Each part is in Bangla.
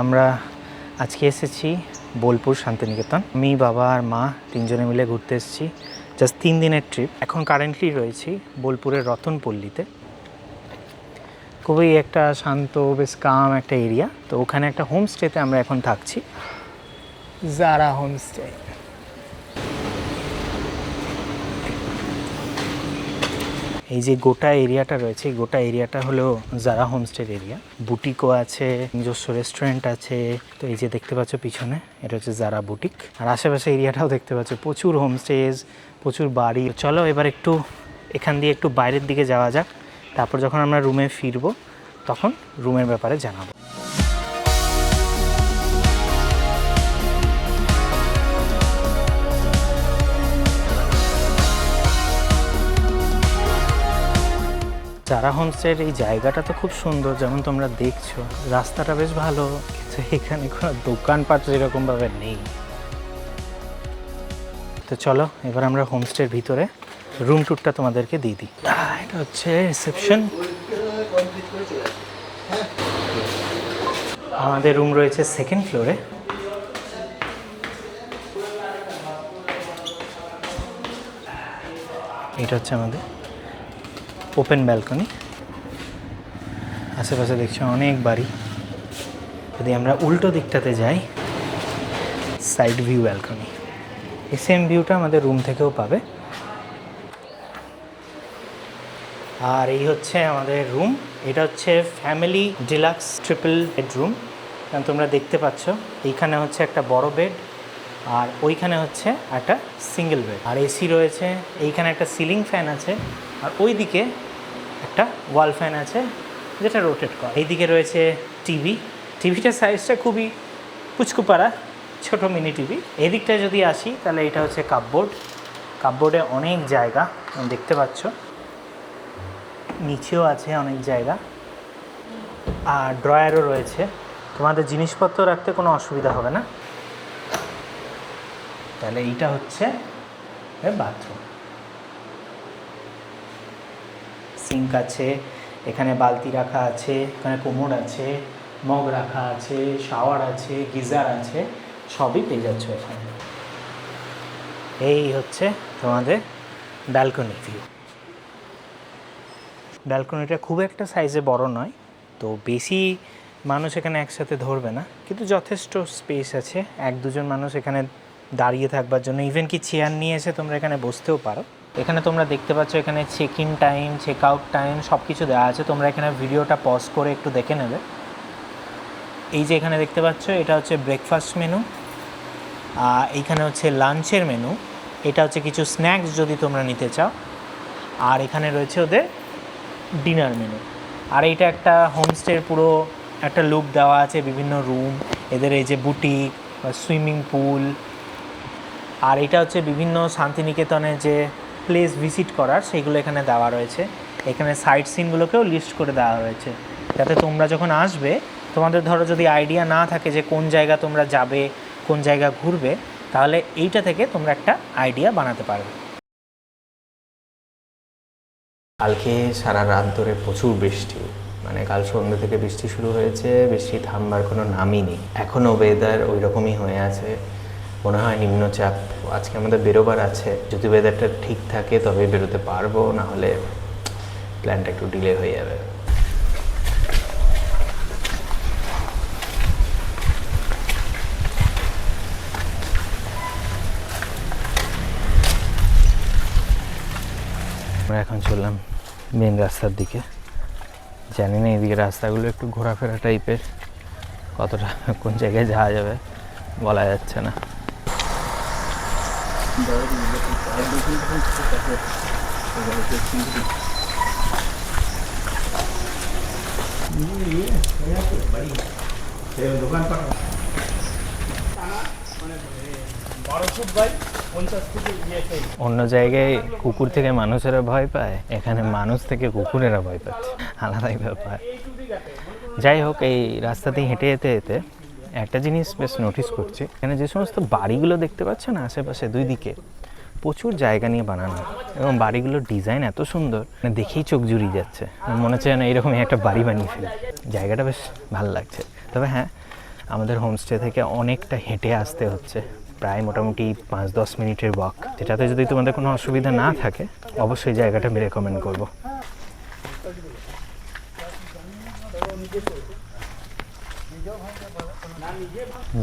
আমরা আজকে এসেছি বোলপুর শান্তিনিকেতন। আমি, বাবা আর মা তিনজনে মিলে ঘুরতে এসেছি। জাস্ট 3 দিনের ট্রিপ। এখন কারেন্টলি রয়েছি বোলপুরের রতনপল্লীতে। খুবই একটা শান্ত, বেশ কাম একটা এরিয়া। তো ওখানে একটা হোমস্টেতে আমরা এখন থাকছি, জারা হোমস্টে। এই যে গোটা এরিয়াটা রয়েছে, এই গোটা এরিয়াটা হলো জারা হোমস্টের এরিয়া। বুটিকও আছে, নিজস্ব রেস্টুরেন্ট আছে। তো এই যে দেখতে পাচ্ছ পিছনে, এটা হচ্ছে জারা বুটিক। আর আশেপাশে এরিয়াটাও দেখতে পাচ্ছ, প্রচুর হোমস্টেজ, প্রচুর বাড়ি। চলো এবার একটু এখান দিয়ে একটু বাইরের দিকে যাওয়া যাক। তারপর যখন আমরা রুমে ফিরবো তখন রুমের ব্যাপারে জানাবো। জারা হোমস্টের এই জায়গাটা তো খুব সুন্দর, যেমন তোমরা দেখছো। রাস্তাটা বেশ ভালো, কিন্তু এখানে কোনো দোকানপাট এরকমভাবে নেই। তো চলো এবার আমরা হোমস্টের ভিতরে রুম ট্যুরটা তোমাদেরকে দিয়ে দিই। এটা হচ্ছে রিসেপশন। আমাদের রুম রয়েছে 2nd ফ্লোরে। এটা হচ্ছে আমাদের ওপেন ব্যালকনি। আশেপাশে দেখছো অনেক বাড়ি। যদি আমরা উল্টো দিকটাতে যাই, সাইড ভিউ ব্যালকনি। এই সেম ভিউটা আমাদের রুম থেকেও পাবে। আর এই হচ্ছে আমাদের রুম। এটা হচ্ছে ফ্যামিলি ডিলাক্স ট্রিপল বেডরুম। তোমরা দেখতে পাচ্ছ এইখানে হচ্ছে একটা বড় বেড, আর ওইখানে হচ্ছে একটা সিঙ্গেল বেড। আর এসি রয়েছে। এইখানে একটা সিলিং ফ্যান আছে, আর ওই দিকে একটা ওয়াল ফ্যান আছে যেটা রোটেট করে। এইদিকে রয়েছে টিভি। টিভিটার সাইজটা খুবই পুচকুপাড়া, ছোট মিনি টিভি। এদিকটায় যদি আসি তাহলে এটা হচ্ছে কাপবোর্ড। কাপবোর্ডে অনেক জায়গা দেখতে পাচ্ছ, নিচেও আছে অনেক জায়গা, আর ড্রয়ারও রয়েছে। তোমাদের জিনিসপত্র রাখতে কোনো অসুবিধা হবে না। তাহলে এইটা হচ্ছে বাথরুম। সিঙ্ক আছে, এখানে বালতি রাখা আছে, এখানে কোমোড আছে, মগ রাখা আছে, শাওয়ার আছে, গিজার আছে, সবই পেয়ে যাচ্ছ এখানে। এই হচ্ছে তোমাদের ব্যালকনি ভিউ। ব্যালকনিটা খুব একটা সাইজে বড় নয়, তো বেশি মানুষ এখানে একসাথে ধরবে না, কিন্তু যথেষ্ট স্পেস আছে। 1-2 মানুষ এখানে দাঁড়িয়ে থাকবার জন্য, ইভেন কি চেয়ার নিয়ে এসে তোমরা এখানে বসতেও পারো। এখানে তোমরা দেখতে পাচ্ছ এখানে check in time, check out time সব কিছু দেওয়া আছে। তোমরা এখানে ভিডিওটা পজ করে একটু দেখে নেবে। এই যে এখানে দেখতে পাচ্ছ, এটা হচ্ছে ব্রেকফাস্ট মেনু, এইখানে হচ্ছে লাঞ্চের মেনু। এটা হচ্ছে কিছু স্ন্যাক্স যদি তোমরা নিতে চাও। আর এখানে রয়েছে ওদের ডিনার মেনু। আর এইটা একটা হোমস্টের পুরো একটা লুক দেওয়া আছে, বিভিন্ন রুম, এদের এই যে বুটিক, সুইমিং পুল। আর এটা হচ্ছে বিভিন্ন শান্তিনিকেতনে যে প্লেস ভিজিট করার, সেইগুলো এখানে দেওয়া রয়েছে। এখানে সাইট সিনগুলোকেও লিস্ট করে দেওয়া রয়েছে, যাতে তোমরা যখন আসবে, তোমাদের ধরো যদি আইডিয়া না থাকে যে কোন জায়গা তোমরা যাবে, কোন জায়গা ঘুরবে, তাহলে এইটা থেকে তোমরা একটা আইডিয়া বানাতে পারবে। কালকে সারা রাত ধরে প্রচুর বৃষ্টি, মানে কাল সন্ধ্যে থেকে বৃষ্টি শুরু হয়েছে, বৃষ্টি থামবার কোনো নামই নেই। এখনও ওয়েদার ওই রকমই হয়ে আছে, মনে হয় নিম্নচাপ। আজকে আমাদের বেরোবার আছে, যদি ওয়েদারটা ঠিক থাকে তবেই বেরোতে পারবো, না হলে প্ল্যানটা একটু ডিলে হয়ে যাবে। আমরা এখন চললাম মেন রাস্তার দিকে। জানি না এদিকে রাস্তাগুলো একটু ঘোরাফেরা টাইপের, কতটা কোন জায়গায় যাওয়া যাবে বলা যাচ্ছে না। অন্য জায়গায় কুকুর থেকে মানুষেরা ভয় পায়, এখানে মানুষ থেকে কুকুরেরা ভয় পাচ্ছে, আলাদাই ব্যাপার। যাই হোক, এই রাস্তাতেই হেঁটে যেতে যেতে একটা জিনিস বেশ নোটিস করছি। এখানে যে সমস্ত বাড়িগুলো দেখতে পাচ্ছ না আশেপাশে দুই দিকে, প্রচুর জায়গা নিয়ে বানানো, এবং বাড়িগুলোর ডিজাইন এত সুন্দর, দেখেই চোখ জুড়িয়ে যাচ্ছে। মনে হচ্ছে না এরকমই একটা বাড়ি বানিয়ে ফেলে। জায়গাটা বেশ ভালো লাগছে। তবে হ্যাঁ, আমাদের হোমস্টে থেকে অনেকটা হেঁটে আসতে হচ্ছে, প্রায় মোটামুটি 5-10 মিনিটের ওয়াক। যেটাতে যদি তোমাদের কোনো অসুবিধা না থাকে অবশ্যই জায়গাটা আমি রেকমেন্ড করবো।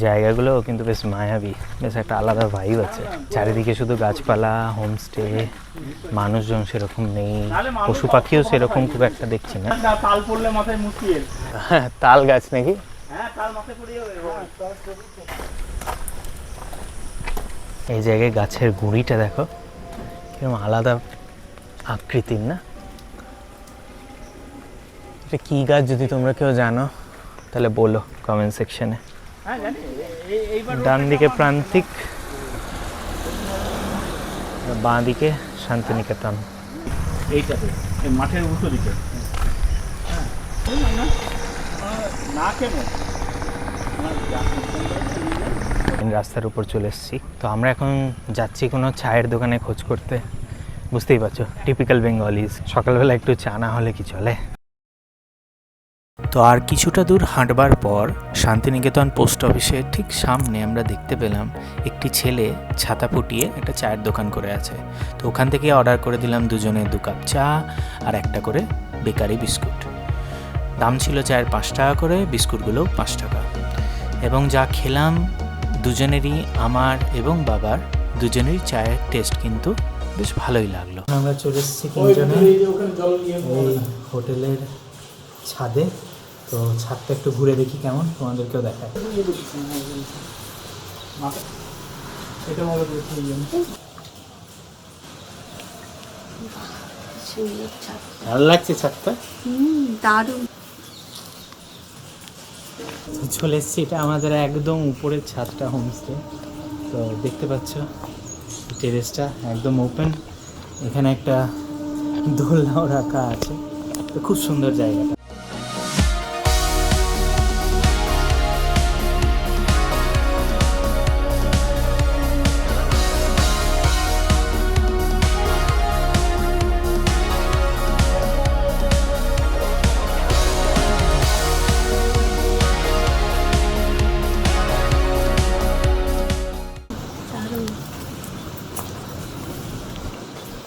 জায়গাগুলো কিন্তু বেশ মায়াবী, বেশ একটা আলাদা ভাইব আছে। চারিদিকে শুধু গাছপালা, হোমস্টে, মানুষজন সেরকম নেই, পশু পাখিও সেরকম খুব একটা দেখছি না। তাল পড়লে মাথায় মুশকিল। হ্যাঁ, তাল গাছ নাকি? হ্যাঁ, তাল মাথায় পড়ে যাবে। এই জায়গায় গাছের গুঁড়িটা দেখো কিরকম আলাদা আকৃতির না? এটা কি গাছ যদি তোমরা কেউ জানো তাহলে বলো কমেন্ট সেকশনে। হ্যাঁ জানি, এইবার ডান দিকে প্রান্তিক, বাঁ দিকে শান্তিনিকেতন। এইটাতে এই মাঠের উল্টো দিকে। হ্যাঁ না কেন রাস্তার উপর চলে এসেছি। তো আমরা এখন যাচ্ছি কোনো চায়ের দোকানে খোঁজ করতে। বুঝতেই পারছো, টিপিক্যাল বেঙ্গলিজ, সকালবেলা একটু চা না হলে কি চলে। তো আর কিছুটা দূর হাঁটবার পর শান্তিনিকেতন পোস্ট অফিসের ঠিক সামনে আমরা দেখতে পেলাম একটি ছেলে ছাতা ফুটিয়ে একটা চায়ের দোকান করে আছে। তো ওখান থেকে অর্ডার করে দিলাম দুজনে 2 কাপ চা আর একটা করে বেকারি বিস্কুট। দাম ছিল চায়ের 5 টাকা করে, বিস্কুটগুলোও 5 টাকা। এবং যা খেলাম দুজনেরই, আমার এবং বাবার দুজনেরই চায়ের টেস্ট কিন্তু বেশ ভালোই লাগলো। আমরা চলে এসেছি তিনজনে এই হোটেলের ছাদে। তো ছাদটা একটু ঘুরে দেখি কেমন, তোমাদেরকেও দেখায়। এটা ভালো করে সুন্দর ছাদ। ভালো লাগছে ছাদটা। দারুণ। তো চলে এসেছি, এটা আমাদের একদম উপরের ছাদটা হোমস্টে। তো দেখতে পাচ্ছ টেরেসটা একদম ওপেন, এখানে একটা দোলনাও রাখা আছে। তো খুব সুন্দর জায়গাটা।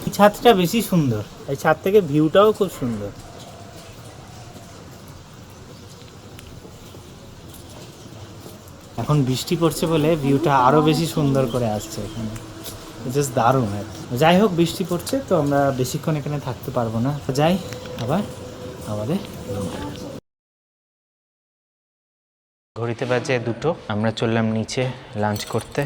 এই ছাদটা বেশি সুন্দর, এই ছাদ থেকে ভিউটাও খুব সুন্দর। এখন বৃষ্টি পড়ছে বলে ভিউটা আরো বেশি সুন্দর করে আসছে এখানে, জাস্ট দারুণ। যাই হোক, বৃষ্টি পড়ছে তো আমরা বেশিক্ষণ এখানে থাকতে পারবো না, যাই আবার আমাদের ঘড়িতে বাজে 2টো। আমরা চললাম নিচে লাঞ্চ করতে।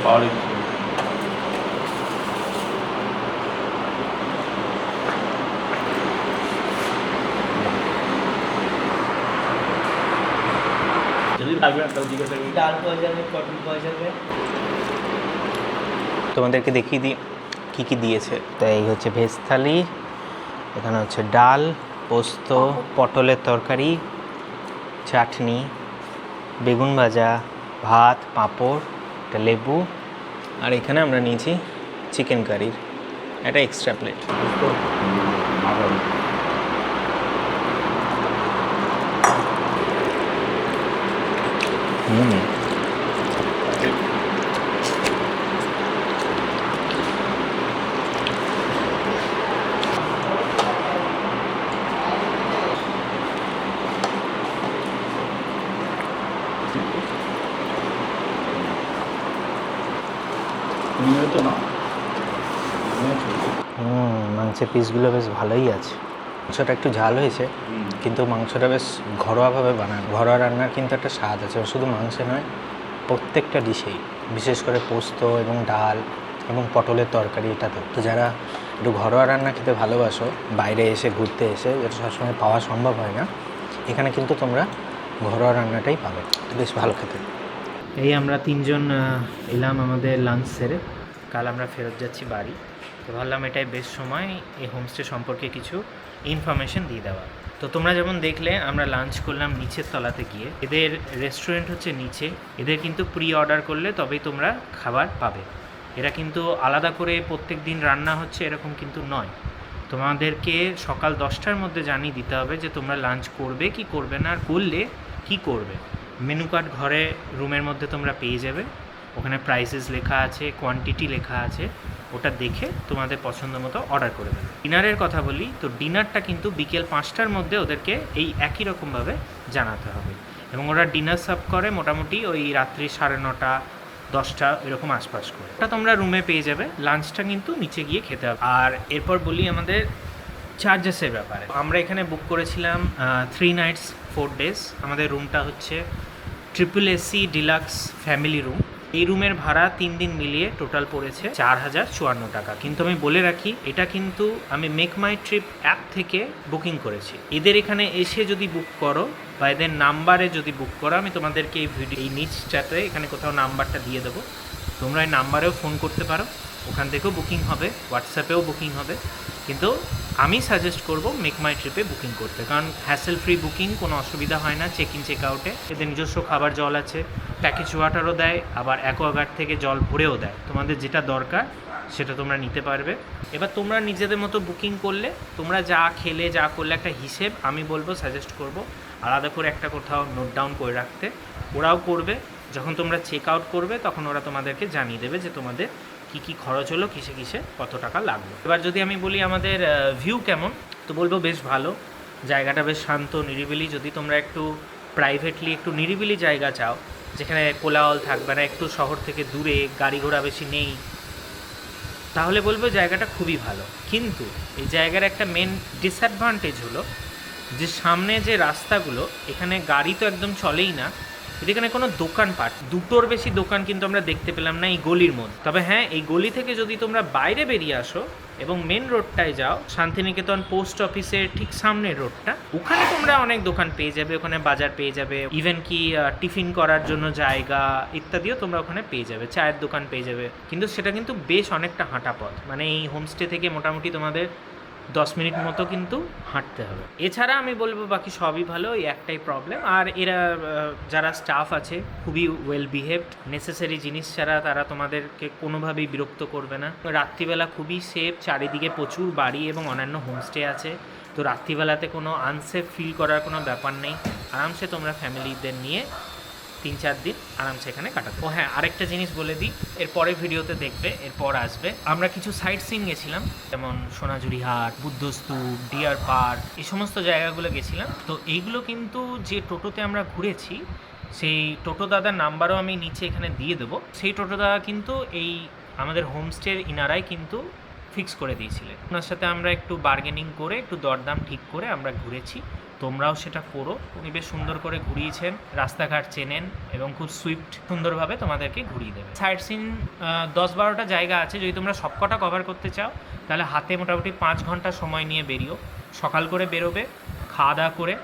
পাওয়ার যদি লাগবে না তাহলে জিজ্ঞাসা করি। ডাল পাওয়া যাবে, পটল পাওয়া যাবে। তোমাদেরকে দেখিয়ে দিই কী কী দিয়েছে। তো এই হচ্ছে ভেজ থালি, এখানে হচ্ছে ডাল, পোস্ত, পটলের তরকারি, চাটনি, বেগুন ভাজা, ভাত, পাঁপড়, একটা লেবু, আর এখানে আমরা নিয়েছি চিকেন কারির একটা এক্সট্রা প্লেট। তো না মাংসের পিসগুলো বেশ ভালোই আছে। মাংসটা একটু ঝাল হয়েছে, কিন্তু মাংসটা বেশ ঘরোয়াভাবে বানানো। ঘরোয়া রান্নার কিন্তু একটা স্বাদ আছে, শুধু মাংসে নয়, প্রত্যেকটা ডিশেই, বিশেষ করে পোস্ত এবং ডাল এবং পটলের তরকারি এটাতে। তো যারা একটু ঘরোয়া রান্না খেতে ভালোবাসো, বাইরে এসে ঘুরতে এসে, যেটা সবসময় পাওয়া সম্ভব হয় না, এখানে কিন্তু তোমরা ঘরোয়া রান্নাটাই পাবে, বেশ ভালো খেতে। এই আমরা তিনজন এলাম আমাদের লাঞ্চ সেরে, কাল আমরা ফেরত যাচ্ছি বাড়ি। তো ভাবলাম এটাই বেশ সময় এই হোমস্টে সম্পর্কে কিছু ইনফরমেশন দিয়ে দেওয়া। তো তোমরা যেমন দেখলে আমরা লাঞ্চ করলাম নিচের তলাতে গিয়ে। এদের রেস্টুরেন্ট হচ্ছে নিচে, এদের কিন্তু প্রি অর্ডার করলে তবেই তোমরা খাবার পাবে। এরা কিন্তু আলাদা করে প্রত্যেক দিন রান্না হচ্ছে এরকম কিন্তু নয়। তোমাদেরকে সকাল 10টার মধ্যে জানিয়ে দিতে হবে যে তোমরা লাঞ্চ করবে কি করবে না, আর করলে কি করবে। মেনু কার্ড ঘরে রুমের মধ্যে তোমরা পেয়ে যাবে, ওখানে প্রাইসেস লেখা আছে, কোয়ান্টিটি লেখা আছে, ওটা দেখে তোমাদের পছন্দ মতো অর্ডার করে দেবে। ডিনারের কথা বলি, তো ডিনারটা কিন্তু বিকেল 5টার মধ্যে ওদেরকে এই একই রকমভাবে জানাতে হবে, এবং ওরা ডিনার সার্ভ করে মোটামুটি ওই রাত্রি 9:30 10টা এরকম আশপাশ করে। ওটা তোমরা রুমে পেয়ে যাবে, লাঞ্চটা কিন্তু নিচে গিয়ে খেতে হবে। আর এরপর বলি আমাদের চার্জেসের ব্যাপারে। আমরা এখানে বুক করেছিলাম 3 nights 4 days। আমাদের রুমটা হচ্ছে AC ডিলাক্স ফ্যামিলি রুম। এই রুমের ভাড়া 3 দিন মিলিয়ে টোটাল পড়েছে 4054 টাকা। কিন্তু আমি বলে রাখি, এটা কিন্তু আমি মেক মাই ট্রিপ অ্যাপ থেকে বুকিং করেছি। এদের এখানে এসে যদি বুক করো বা এদের নাম্বারে যদি বুক করো, আমি তোমাদেরকে এই নিচটাতে এখানে কোথাও নাম্বারটা দিয়ে দেবো, তোমরা এই নাম্বারেও ফোন করতে পারো, ওখান থেকেও বুকিং হবে, হোয়াটসঅ্যাপেও বুকিং হবে। কিন্তু আমি সাজেস্ট করব মেক মাই ট্রিপে বুকিং করতে, কারণ হ্যাসেল ফ্রি বুকিং, কোনো অসুবিধা হয় না চেক ইন চেক আউটে। এদের নিজস্ব খাবার জল আছে, প্যাকেজ ওয়াটারও দেয়, আবার অ্যাকোয়াগার্ড থেকে জল ভরেও দেয়। তোমাদের যেটা দরকার সেটা তোমরা নিতে পারবে। এবার তোমরা নিজেদের মতো বুকিং করলে তোমরা যা খেলে যা করলে একটা হিসেব আমি বলবো, সাজেস্ট করব আলাদা করে একটা কোথাও নোট ডাউন করে রাখতে। ওরাও করবে, যখন তোমরা চেক আউট করবে তখন ওরা তোমাদেরকে জানিয়ে দেবে যে তোমাদের কী খরচ হলো, কিসে কিসে কত টাকা লাগলো। এবার যদি আমি বলি আমাদের ভিউ কেমন, তো বলবো বেশ ভালো। জায়গাটা বেশ শান্ত নিরিবিলি। যদি তোমরা একটু প্রাইভেটলি একটু নিরিবিলি জায়গা চাও, যেখানে কোলাহল থাকবে না, একটু শহর থেকে দূরে, গাড়ি ঘোড়া বেশি নেই, তাহলে বলবো জায়গাটা খুবই ভালো। কিন্তু এই জায়গার একটা মেন ডিসঅ্যাডভান্টেজ হলো যে সামনে যে রাস্তাগুলো, এখানে গাড়ি তো একদম চলেই না, এখানে কোনো দোকানপাট, দুটোর বেশি দোকান কিন্তু আমরা দেখতে পেলাম না এই গলির মধ্যে। তবে হ্যাঁ, এই গলি থেকে যদি তোমরা বাইরে বেরিয়ে আসো এবং মেন রোডটায় যাও, শান্তিনিকেতন পোস্ট অফিসের ঠিক সামনের রোডটা, ওখানে তোমরা অনেক দোকান পেয়ে যাবে, ওখানে বাজার পেয়ে যাবে, ইভেন কি টিফিন করার জন্য জায়গা ইত্যাদিও তোমরা ওখানে পেয়ে যাবে, চায়ের দোকান পেয়ে যাবে। কিন্তু সেটা কিন্তু বেশ অনেকটা হাঁটা পথ, মানে এই হোমস্টে থেকে মোটামুটি তোমাদের 10 মিনিট মতো কিন্তু হাঁটতে হবে। এছাড়া আমি বলবো বাকি সবই ভালো, এই একটাই প্রবলেম। আর এরা যারা স্টাফ আছে খুবই ওয়েল বিহেভড, নেসেসারি জিনিস ছাড়া তারা তোমাদেরকে কোনোভাবেই বিরক্ত করবে না। রাত্রিবেলা খুবই সেফ, চারিদিকে প্রচুর বাড়ি এবং অন্যান্য হোমস্টে আছে, তো রাত্রিবেলাতে কোনো আনসেফ ফিল করার কোনো ব্যাপার নেই। আরামসে তোমরা ফ্যামিলিদের নিয়ে 3-4 দিন আরামসে এখানে কাটাবো। ও হ্যাঁ, আরেকটা জিনিস বলে দিই, এরপরে ভিডিওতে দেখবে, এরপর আসবে। আমরা কিছু সাইট সিইং গেছিলাম, যেমন সোনাঝুরি হাট, বুদ্ধস্তূপ, ডিয়ার পার্ক, এই সমস্ত জায়গাগুলো গেছিলাম। তো এইগুলো কিন্তু যে টোটোতে আমরা ঘুরেছি, সেই টোটো দাদার নাম্বারও আমি নিচে এখানে দিয়ে দেবো। সেই টোটো দাদা কিন্তু এই আমাদের হোমস্টের ইনারাই কিন্তু ফিক্স করে দিয়েছিলেন। ওনার সাথে আমরা একটু বার্গেনিং করে, একটু দরদাম ঠিক করে আমরা ঘুরেছি। তোমরাও সেটা করো। উনি বেশ সুন্দর করে ঘুরিয়েছেন, রাস্তাঘাট চেনেন এবং খুব সুইফট সুন্দরভাবে তোমাদেরকে ঘুরিয়ে দেবে। সাইট সিন 10-12টা জায়গা আছে, যদি তোমরা সবকটা কভার করতে চাও তাহলে হাতে মোটামুটি 5 ঘন্টা সময় নিয়ে বেরিও। সকাল করে বেরোবে, খাওয়া দাওয়া করে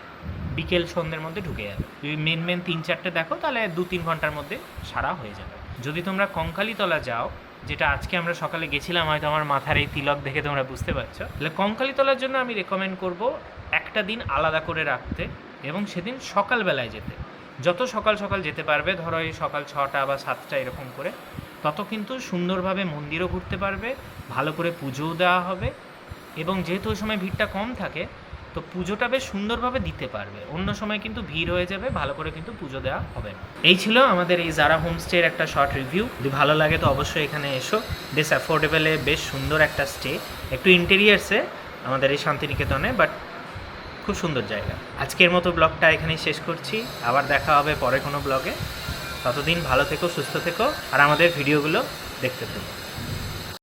বিকেল সন্ধ্যের মধ্যে ঢুকে যাবে। যদি মেন 3-4টে দেখো তাহলে 2-3 ঘন্টার মধ্যে সারা হয়ে যাবে। যদি তোমরা কঙ্কালীতলা যাও, যেটা আজকে আমরা সকালে গেছিলাম, হয়তো আমার মাথার এই তিলক দেখে তোমরা বুঝতে পারছো, তাহলে কঙ্কালীতলার জন্য আমি রেকমেন্ড করব একটা দিন আলাদা করে রাখতে এবং সেদিন সকালবেলায় যেতে। যত সকাল সকাল যেতে পারবে, ধরো এই সকাল 6টা বা 7টা এরকম করে, তত কিন্তু সুন্দরভাবে মন্দিরও ঘুরতে পারবে, ভালো করে পুজোও দেওয়া হবে, এবং যেহেতু ওই সময় ভিড়টা কম থাকে তো পুজোটা বেশ সুন্দরভাবে দিতে পারবে। অন্য সময় কিন্তু ভিড় হয়ে যাবে, ভালো করে কিন্তু পুজো দেওয়া হবে না। এই ছিল আমাদের এই জারা হোমস্টের একটা শর্ট রিভিউ। যদি ভালো লাগে তো অবশ্যই এখানে এসো। বেশ অ্যাফোর্ডেবলে বেশ সুন্দর একটা স্টে, একটু ইন্টেরিয়ার্সে আমাদের এই শান্তিনিকেতনে, বাট খুব সুন্দর জায়গা। আজকের মতো ব্লগটা এখানেই শেষ করছি, আবার দেখা হবে পরে কোনো ব্লগে। ততদিন ভালো থেকো, সুস্থ থেকো, আর আমাদের ভিডিওগুলো দেখতে থাকো।